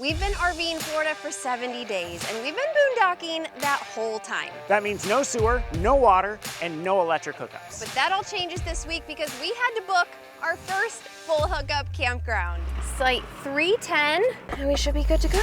We've been RVing Florida for 70 days, and we've been boondocking that whole time. That means no sewer, no water, and no electric hookups. But that all changes this week because we had to book our first full hookup campground. Site 310, and we should be good to go.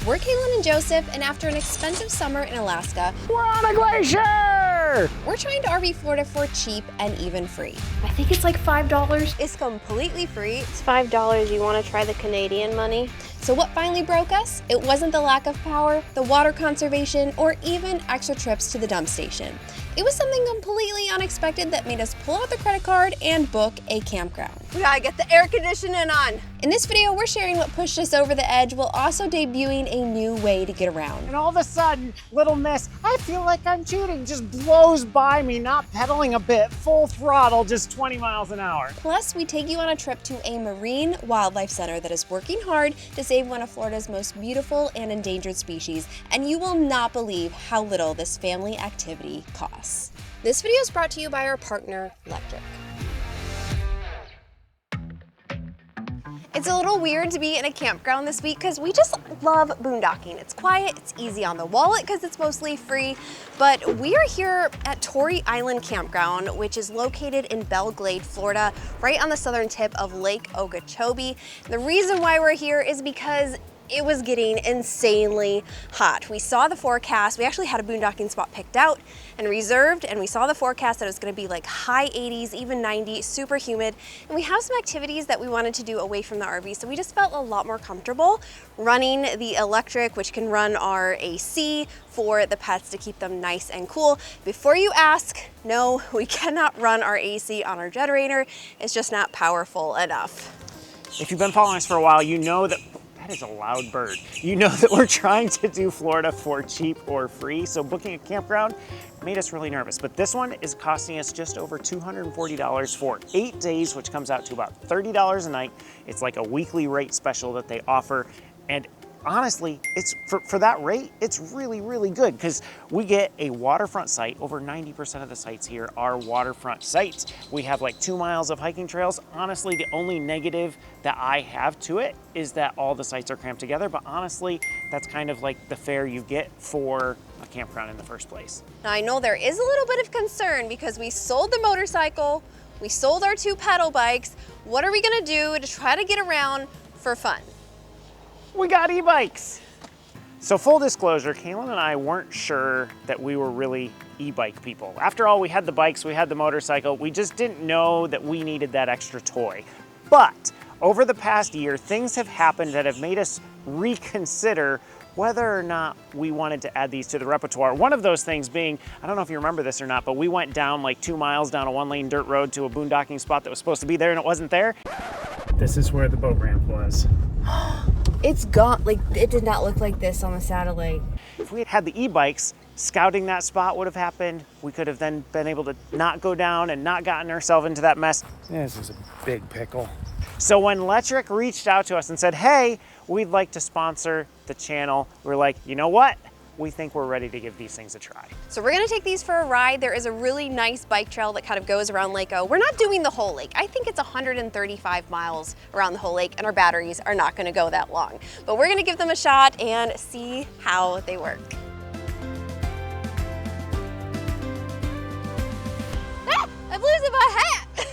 We're Kalyn and Joseph, and after an expensive summer in Alaska, We're on a glacier! we're trying to RV Florida for cheap and even free. I think it's like $5. It's completely free. It's $5. You want to try the Canadian money? So what finally broke us? It wasn't the lack of power, the water conservation, or even extra trips to the dump station. It was something completely unexpected that made us pull out the credit card and book a campground. We gotta get the air conditioning on. In this video, we're sharing what pushed us over the edge while also debuting a new way to get around. And all of a sudden, little miss, I feel like I'm cheating, just blows by me, not pedaling a bit, full throttle, just 20 miles an hour. Plus, we take you on a trip to a marine wildlife center that is working hard to save one of Florida's most beautiful and endangered species, and you will not believe how little this family activity costs. This video is brought to you by our partner, Electric. It's a little weird to be in a campground this week because we just love boondocking. It's quiet, it's easy on the wallet because it's mostly free, but we are here at Torrey Island Campground, which is located in Belle Glade, Florida, right on the southern tip of Lake Okeechobee. And the reason why we're here is because it was getting insanely hot. We saw the forecast. We actually had a boondocking spot picked out and reserved, and we saw the forecast that it was gonna be like high 80s, even 90, super humid. And we have some activities that we wanted to do away from the RV, so we just felt a lot more comfortable running the electric, which can run our AC for the pets to keep them nice and cool. Before you ask, no, we cannot run our AC on our generator. It's just not powerful enough. If you've been following us for a while, you know that is a loud bird. You know that we're trying to do Florida for cheap or free, so booking a campground made us really nervous. But this one is costing us just over $240 for 8 days, which comes out to about $30 a night. It's like a weekly rate special that they offer. And honestly, it's for that rate, it's really, really good because we get a waterfront site. Over 90% of the sites here are waterfront sites. We have like 2 miles of hiking trails. Honestly, the only negative that I have to it is that all the sites are cramped together, but honestly, that's kind of like the fare you get for a campground in the first place. Now I know there is a little bit of concern because we sold the motorcycle, we sold our 2 pedal bikes. What are we gonna do to try to get around for fun? We got e-bikes. So full disclosure, Kalyn and I weren't sure that we were really e-bike people. After all, we had the bikes, we had the motorcycle, we just didn't know that we needed that extra toy. But over the past year, things have happened that have made us reconsider whether or not we wanted to add these to the repertoire. One of those things being, I don't know if you remember this or not, but we went down like 2 miles down a 1-lane dirt road to a boondocking spot that was supposed to be there and it wasn't there. This is where the boat ramp was. It's gone, like it did not look like this on the satellite. If we had had the e-bikes, scouting that spot would have happened. We could have then been able to not go down and not gotten ourselves into that mess. This is a big pickle. So when Electric reached out to us and said, hey, we'd like to sponsor the channel, we're like, you know what? We think we're ready to give these things a try. So we're gonna take these for a ride. There is a really nice bike trail that kind of goes around Lake O. We're not doing the whole lake. I think it's 135 miles around the whole lake and our batteries are not gonna go that long. But we're gonna give them a shot and see how they work. Ah, I'm losing my hat.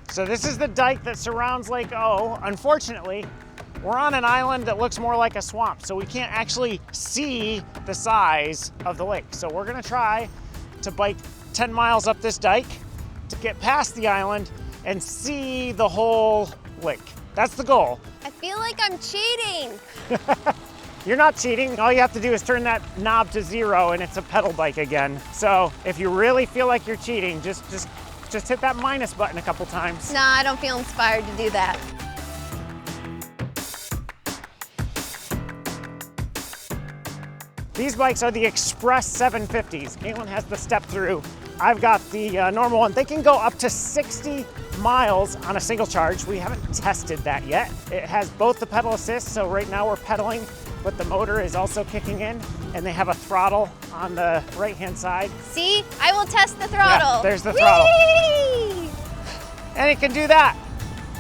So this is the dike that surrounds Lake O. Unfortunately, we're on an island that looks more like a swamp, so we can't actually see the size of the lake. So we're gonna try to bike 10 miles up this dike to get past the island and see the whole lake. That's the goal. I feel like I'm cheating. You're not cheating. All you have to do is turn that knob to 0 and it's a pedal bike again. So if you really feel like you're cheating, just hit that minus button a couple times. Nah, I don't feel inspired to do that. These bikes are the Express 750s. Kalyn has the step through. I've got the normal one. They can go up to 60 miles on a single charge. We haven't tested that yet. It has both the pedal assist, so right now we're pedaling, but the motor is also kicking in, and they have a throttle on the right-hand side. See, I will test the throttle. Yeah, there's the throttle. Whee! And it can do that.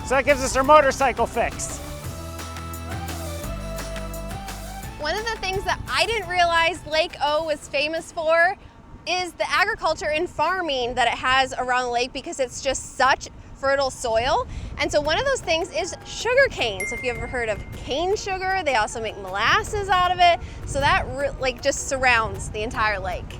So that gives us our motorcycle fix. One of the things that I didn't realize Lake O was famous for is the agriculture and farming that it has around the lake, because it's just such fertile soil. And so one of those things is sugar cane. So if you've ever heard of cane sugar, they also make molasses out of it. So that like just surrounds the entire lake.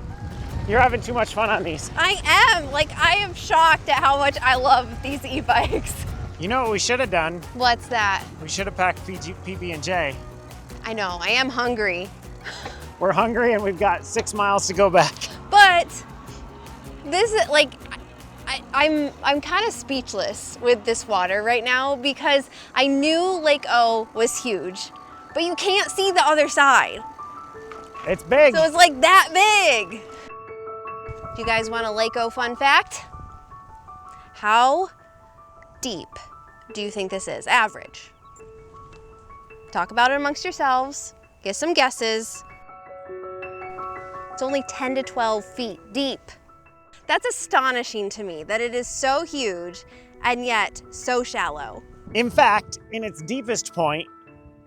You're having too much fun on these. I am. Like, I am shocked at how much I love these e-bikes. You know what we should have done? What's that? We should have packed PB&J. I know, I am hungry. We're hungry and we've got 6 miles to go back. But this is like, I'm kind of speechless with this water right now, because I knew Lake O was huge, but you can't see the other side. It's big. So it's like that big. Do you guys want a Lake O fun fact? How deep do you think this is? Average. Talk about it amongst yourselves. Get some guesses. It's only 10 to 12 feet deep. That's astonishing to me that it is so huge and yet so shallow. In fact, in its deepest point,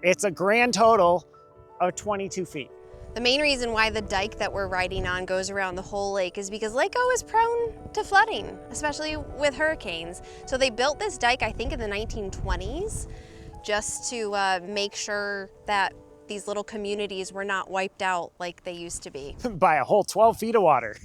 it's a grand total of 22 feet. The main reason why the dike that we're riding on goes around the whole lake is because Lake O is prone to flooding, especially with hurricanes. So they built this dike, I think in the 1920s, just to make sure that these little communities were not wiped out like they used to be. By a whole 12 feet of water.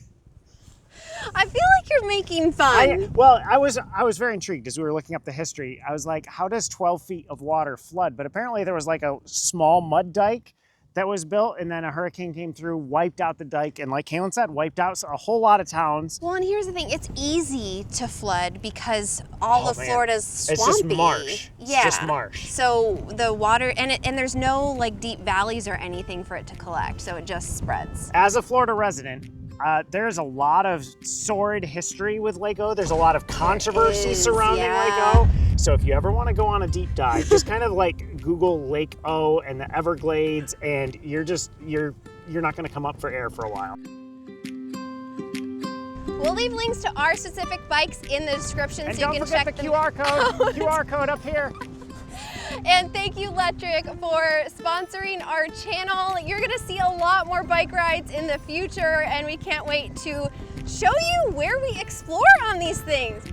I feel like you're making fun. I was very intrigued as we were looking up the history. I was like, how does 12 feet of water flood? But apparently there was like a small mud dike that was built, and then a hurricane came through, wiped out the dike, and like Kalyn said, wiped out a whole lot of towns. Well, and here's the thing, it's easy to flood because all of Florida's swampy. It's just marsh. Yeah. It's just marsh. So the water, and there's no like deep valleys or anything for it to collect, so it just spreads. As a Florida resident, there's a lot of sordid history with Lake O. There's a lot of controversy surrounding Lake O. So if you ever want to go on a deep dive, just kind of like Google Lake O and the Everglades, and you're not going to come up for air for a while. We'll leave links to our specific bikes in the description, And so you don't can forget check the them. QR code. QR code up here. And thank you, Electric, for sponsoring our channel. You're gonna see a lot more bike rides in the future, and we can't wait to show you where we explore on these things.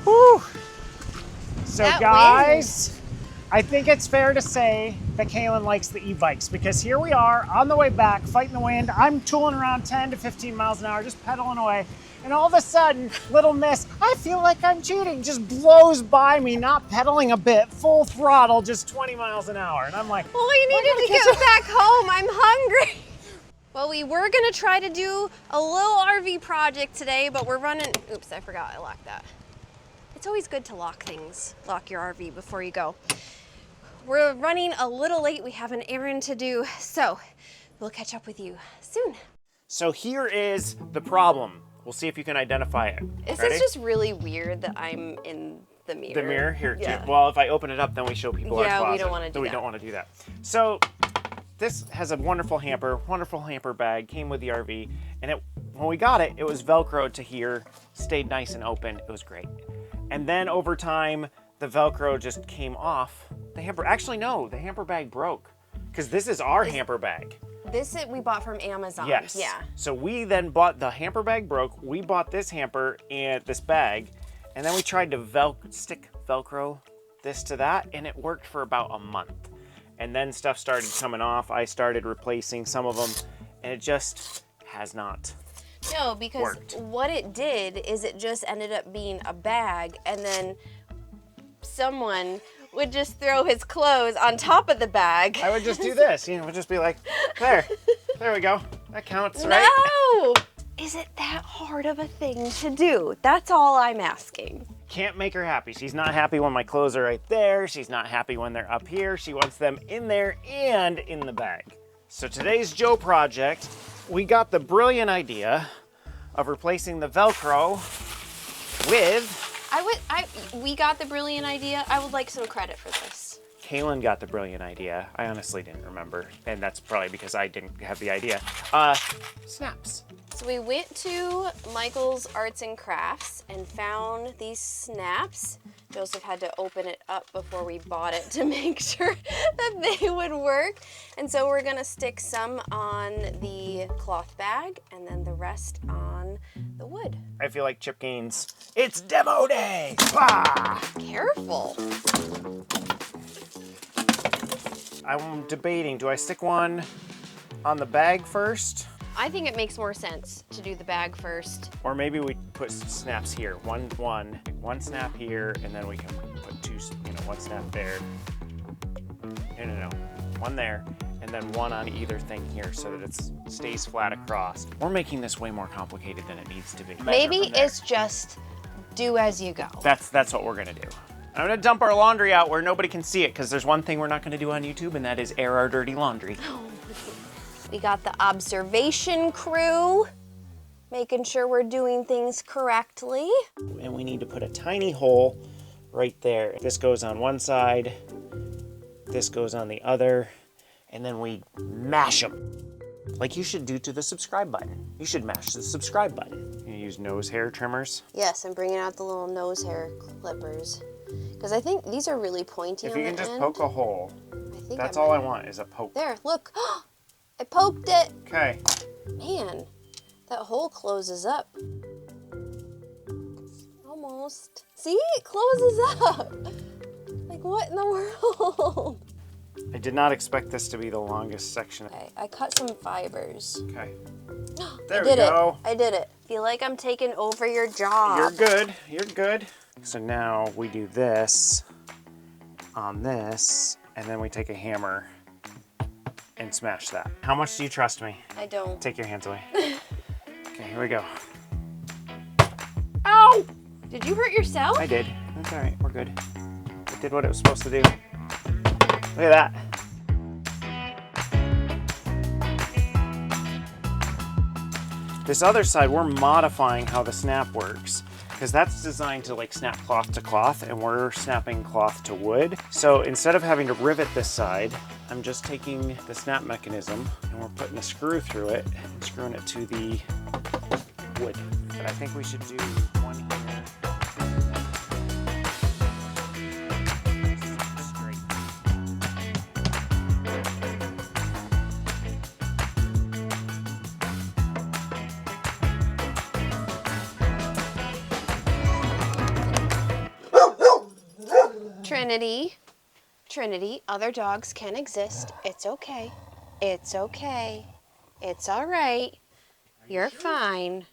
Whew. So That guys, I think it's fair to say that Kalyn likes the e-bikes, because here we are on the way back, fighting the wind. I'm tooling around 10 to 15 miles an hour, just pedaling away. And all of a sudden, little miss, I feel like I'm cheating, just blows by me, not pedaling a bit, full throttle, just 20 miles an hour. And I'm like, well, we needed to get back home. I'm hungry. Well, we were gonna try to do a little RV project today, but we're running, oops, I forgot I locked that. It's always good to lock things, lock your RV before you go. We're running a little late. We have an errand to do, so we'll catch up with you soon. so here is the problem. We'll see if you can identify it. This Ready? is just really weird that I'm in the mirror. The mirror here. Yeah. Well, if I open it up, then we show people our Yeah, closet. we don't wanna do We that. don't want to do that. So this has a wonderful hamper bag, came with the RV, and when we got it, it was Velcroed to here, stayed nice and open. It was great. And then over time, the Velcro just came off. The hamper bag broke, because this is our hamper bag. This we bought from Amazon. Yes. Yeah. So we then bought, the hamper bag broke, we bought this hamper and this bag, and then we tried to stick Velcro this to that, and it worked for about a month. And then stuff started coming off. I started replacing some of them, and it just has not. No, because worked. what it did is it just ended up being a bag, and then someone would just throw his clothes on top of the bag. I would just do this, would just be like, there we go. That counts, right? No! Is it that hard of a thing to do? That's all I'm asking. Can't make her happy. She's not happy when my clothes are right there. She's not happy when they're up here. She wants them in there and in the bag. So today's Joe project, we got the brilliant idea of replacing the Velcro with... We got the brilliant idea. I would like some credit for this. Kalyn got the brilliant idea. I honestly didn't remember, and that's probably because I didn't have the idea. Snaps. So we went to Michael's Arts and Crafts and found these snaps. Joseph had to open it up before we bought it to make sure that they would work. And so we're gonna stick some on the cloth bag and then the rest on the wood. I feel like Chip Gaines. It's demo day! Bah! Careful. I'm debating, do I stick one on the bag first? I think it makes more sense to do the bag first. Or maybe we put snaps here. One snap here, and then we can put two, one snap there. No. One there, and then one on either thing here so that it stays flat across. We're making this way more complicated than it needs to be. Maybe it's just do as you go. That's what we're gonna do. I'm gonna dump our laundry out where nobody can see it, because there's one thing we're not gonna do on YouTube, and that is air our dirty laundry. We got the observation crew, making sure we're doing things correctly. And we need to put a tiny hole right there. This goes on one side, this goes on the other, and then we mash them. Like you should do to the subscribe button. You should mash the subscribe button. You use nose hair trimmers. Yes, I'm bringing out the little nose hair clippers. Because I think these are really pointy on the end. If you can just poke a hole, that's I all I want is a poke. There, look. I poked it. Okay. Man, that hole closes up. Almost. See, it closes up. Like what in the world? I did not expect this to be the longest section. Okay, I cut some fibers. Okay. There we go. I did it. Feel like I'm taking over your job. You're good. You're good. So now we do this on this, and then we take a hammer and smash that. How much do you trust me? I don't. Take your hands away. Okay, here we go. Ow! Did you hurt yourself? I did. That's all right. We're good. It did what it was supposed to do. Look at that. This other side, we're modifying how the snap works, because that's designed to like snap cloth to cloth, and we're snapping cloth to wood. So instead of having to rivet this side, I'm just taking the snap mechanism and we're putting a screw through it and screwing it to the wood. But I think we should do one here. Straight. Trinity, other dogs can exist. It's okay. It's okay. It's all right. You're fine.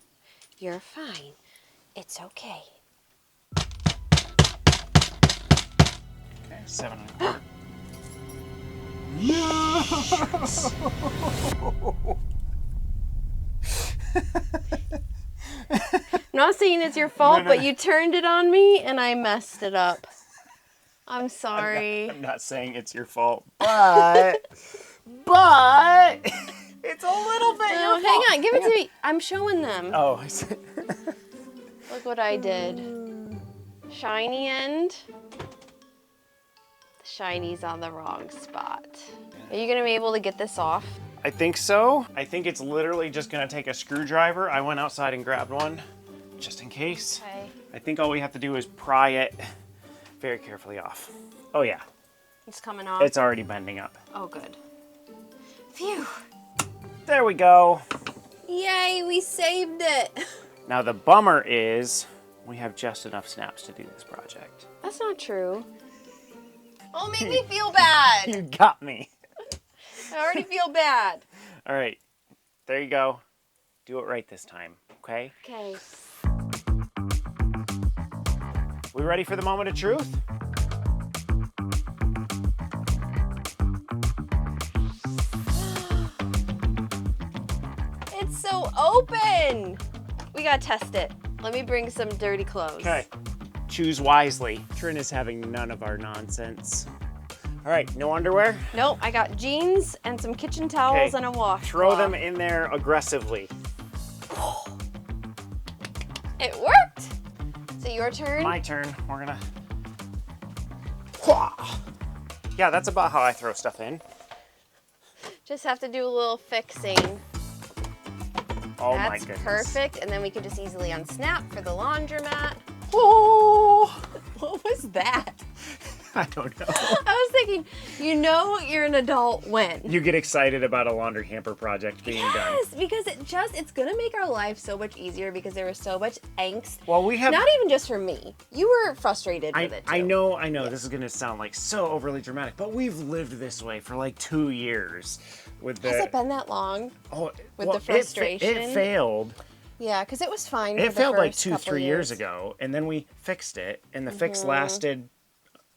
You're fine. It's okay. Okay, 7.25. I'm not saying it's your fault, but you turned it on me and I messed it up. I'm sorry. I'm not saying it's your fault, but it's a little bit your fault. Hang on, give it to me. I'm showing them. Oh, I see. Look what I did. Shiny end. The shiny's on the wrong spot. Are you gonna be able to get this off? I think so. I think it's literally just gonna take a screwdriver. I went outside and grabbed one, just in case. Okay. I think all we have to do is pry it very carefully off. Oh yeah. It's coming off. It's already bending up. Oh, good. Phew. There we go. Yay, we saved it. Now the bummer is we have just enough snaps to do this project. That's not true. Oh, make me feel bad. You got me. I already feel bad. All right, there you go. Do it right this time, okay? Okay. We ready for the moment of truth? It's so open. We gotta test it. Let me bring some dirty clothes. Okay, choose wisely. Trin is having none of our nonsense. All right, no underwear? Nope, I got jeans and some kitchen towels and a washcloth. Throw them in there aggressively. It worked. So your turn. My turn. We're gonna. Yeah, that's about how I throw stuff in. Just have to do a little fixing. Oh my That's goodness. perfect. And then we can just easily unsnap for the laundromat. Oh, What was that? I don't know. I was thinking, you know you're an adult when. You get excited about a laundry hamper project being done. Yes, because it's gonna make our life so much easier because there was so much angst. Well, we have Not even just for me. You were frustrated with it too. I know. This is gonna sound like so overly dramatic, but we've lived this way for like 2 years. With the, Has it been that long? Oh, With the frustration? It failed. Yeah, because it was fine. It for failed the like first 2-3 couple years ago, and then we fixed it, and the fix lasted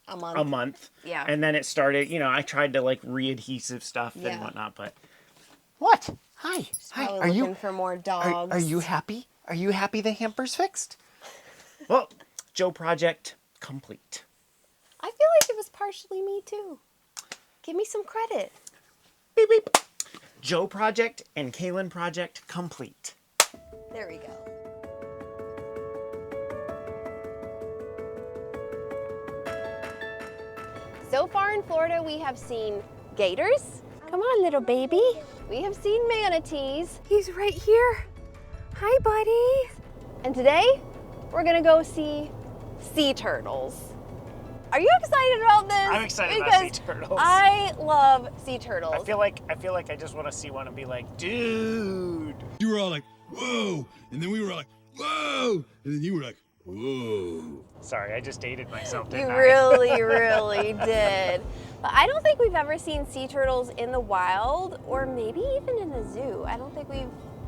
A month. a month. Yeah. And then it started, I tried to like re-adhesive stuff Yeah. and whatnot, but what? Hi. Hi. Probably Are looking you for more dogs. are you happy? Are you happy the hamper's fixed? Well, Joe project complete. I feel like it was partially me too. Give me some credit. Beep beep. Joe project and Kalyn project complete. There we go. So far in Florida, we have seen gators. Come on, little baby. We have seen manatees. He's right here. Hi, buddy. And today, we're gonna go see sea turtles. Are you excited about this? I'm excited about sea turtles. I love sea turtles. I feel like I just want to see one and be like, dude. You were all like, whoa, and then we were like, whoa, and then you were like, whoa. Sorry, I just dated myself, You didn't I? really, really did. But I don't think we've ever seen sea turtles in the wild, or maybe even in a zoo. I don't think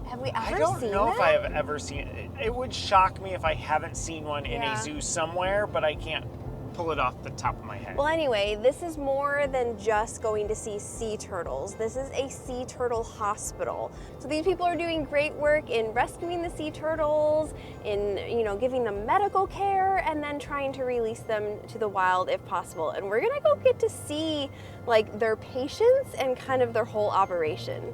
have we ever seen I don't know them? if I have ever seen it. It would shock me if I haven't seen one in Yeah. a zoo somewhere, but I can't pull it off the top of my head. Well, anyway, this is more than just going to see sea turtles. This is a sea turtle hospital. So these people are doing great work in rescuing the sea turtles, in giving them medical care, and then trying to release them to the wild if possible. And we're gonna go get to see like their patients and kind of their whole operation.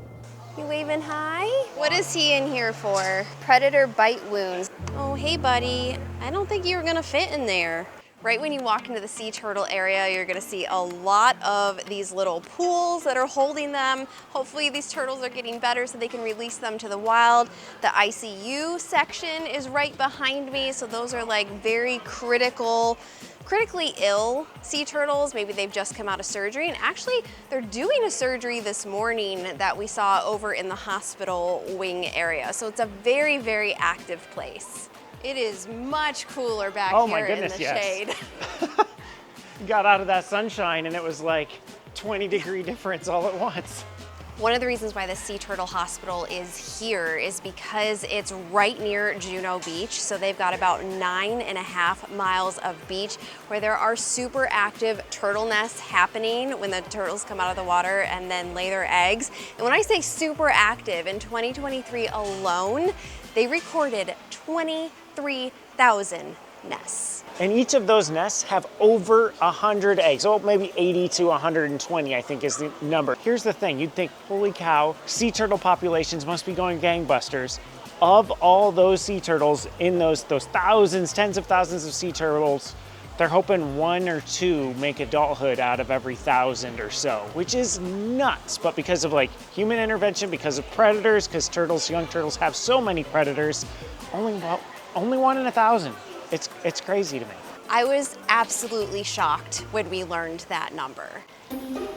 You waving hi? What is he in here for? Predator bite wounds. Oh, hey buddy. I don't think you were gonna fit in there. Right when you walk into the sea turtle area, you're gonna see a lot of these little pools that are holding them. Hopefully these turtles are getting better so they can release them to the wild. The ICU section is right behind me, so those are like very critically ill sea turtles. Maybe they've just come out of surgery, and actually they're doing a surgery this morning that we saw over in the hospital wing area. So it's a very, very active place. It is much cooler back here in the shade. Got out of that sunshine and it was like 20-degree difference all at once. One of the reasons why the Sea Turtle Hospital is here is because it's right near Juno Beach. So they've got about 9.5 miles of beach where there are super active turtle nests happening when the turtles come out of the water and then lay their eggs. And when I say super active, in 2023 alone, they recorded 23,000 nests. And each of those nests have over 100 eggs. Oh, maybe 80 to 120, I think is the number. Here's the thing, you'd think, holy cow, sea turtle populations must be going gangbusters. Of all those sea turtles in those thousands, tens of thousands of sea turtles, they're hoping 1 or 2 make adulthood out of every 1,000 or so, which is nuts. But because of like human intervention, because of predators, because young turtles have so many predators, only 1 in 1,000. It's crazy to me. I was absolutely shocked when we learned that number.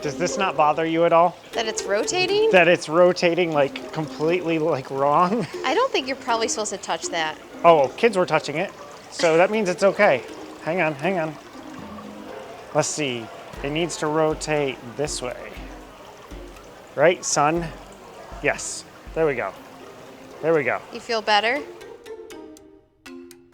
Does this not bother you at all? That it's rotating? That it's rotating like completely like wrong? I don't think you're probably supposed to touch that. Oh, kids were touching it. So that means it's okay. Hang on. Let's see. It needs to rotate this way. Right, son? Yes. There we go. You feel better?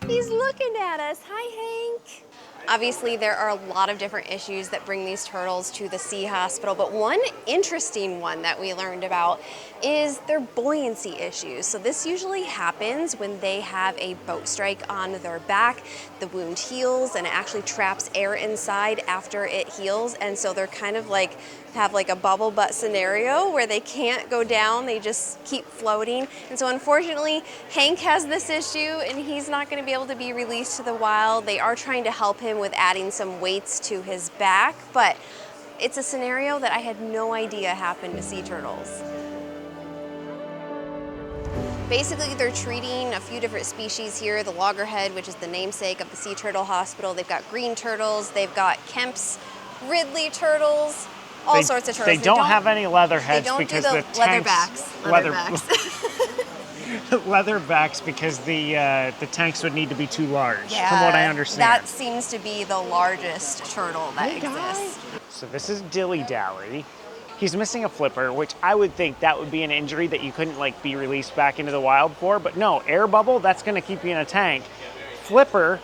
He's looking at us. Hi, Hank. Obviously, there are a lot of different issues that bring these turtles to the sea hospital, but one interesting one that we learned about is their buoyancy issues. So this usually happens when they have a boat strike on their back. The wound heals and it actually traps air inside after it heals, and so they're kind of like have like a bubble butt scenario where they can't go down, they just keep floating. And so unfortunately, Hank has this issue and he's not gonna be able to be released to the wild. They are trying to help him with adding some weights to his back, but it's a scenario that I had no idea happened to sea turtles. Basically, they're treating a few different species here. The loggerhead, which is the namesake of the sea turtle hospital. They've got green turtles. They've got Kemp's Ridley turtles. All sorts of turtles. They don't have any leatherheads they don't because do the leatherbacks. Leatherbacks because the tanks would need to be too large, from what I understand. That seems to be the largest turtle that exists. So this is Dilly Dally. He's missing a flipper, which I would think that would be an injury that you couldn't like be released back into the wild for, but no, air bubble, that's gonna keep you in a tank. Flipper,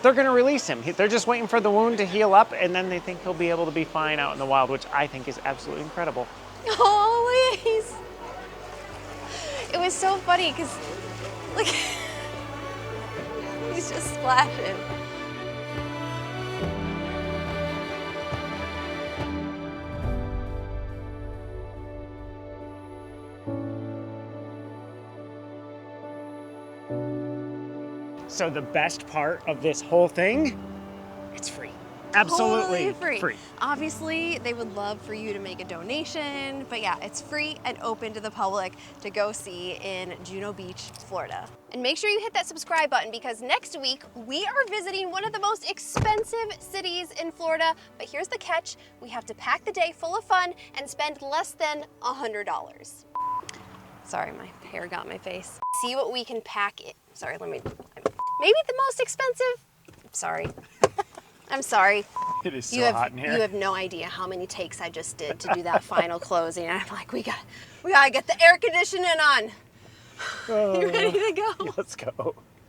they're gonna release him. They're just waiting for the wound to heal up, and then they think he'll be able to be fine out in the wild, which I think is absolutely incredible. Oh, Louise. It was so funny because, like, he's just splashing. So the best part of this whole thing, it's free. Absolutely Totally free. Obviously, they would love for you to make a donation, but yeah, it's free and open to the public to go see in Juno Beach, Florida. And make sure you hit that subscribe button because next week we are visiting one of the most expensive cities in Florida. But here's the catch, we have to pack the day full of fun and spend less than $100. Sorry, my hair got in my face. See what we can pack it. Sorry, maybe the most expensive? Sorry. I'm sorry. It is so hot in here. You have no idea how many takes I just did to do that final closing. I'm like, we gotta get the air conditioning on. You ready to go? Let's go.